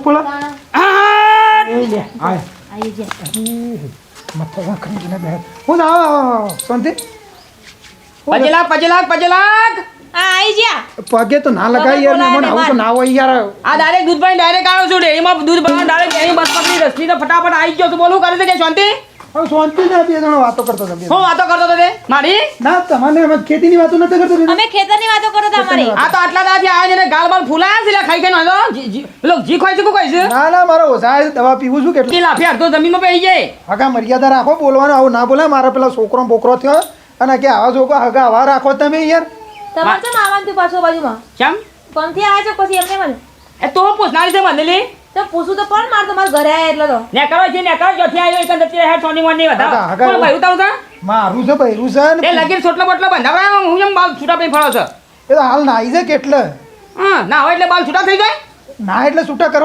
બોલો પગે તો ના લગાય યાર મને આવું તો ના હોય યાર આ ડાયરેક્ટ દૂધ પાણી ડાયરેક્ટ આવ્યો છું ડેરીમાં દૂધ ભરવા ડાયરેક્ટ એની બસ પકડી રસની તો ફટાફટ આવી ગયો છું બોલું કરે છે કે શાંતિ હવે શાંતિ ના બે જણા વાતો કરતો હતો હું વાતો કરતો હતો તે મારી ના તમારે ખેતીની વાતો નથી કરતો અમે ખેતરની વાતો કરો તમારી આ તો આટલા દાથી આવ્યા છે ને ગાલ બાલ ફૂલાયા છે લે ખાઈ ખાઈને પેલો જી ખોય છે કોઈ છે ના ના મારો ઓછા દવા પીવું છું કેટલી કે લાફી અડધો જમીનમાં બેસી જાય હગા મર્યાદા રાખો બોલવાનું આવું ના બોલાય મારા પેલા છોકરો બોકરો થયો અને કે આવા છોકરા હગા આવા રાખો તમે યાર તમારે છે આવવાનું તું પાછો બાજુમાં કેમ કોણથી આવ્યા છો પછી એમને મને એ તો પૂછનારી છે બંધેલી તો પૂછું તો પણ મારે તમારા ઘરે આવ્યા એટલે તો ને કરો છે ને કરો જોથી આવ્યો એક જતી હેડ સોની મોની હગા, વધાવ હગા. કોણ ભાઈ ઉતાવ છે મારું છે બૈરું છે એ ને લગીર છોટલા બોટલા બંધાવરા હું એમ બાલ છૂટા પઈ ફળો છે એ તો હાલ નાઈ છે કેટલે હા ના હોય એટલે બાલ છૂટા થઈ જાય ના એટલે છૂટા કરો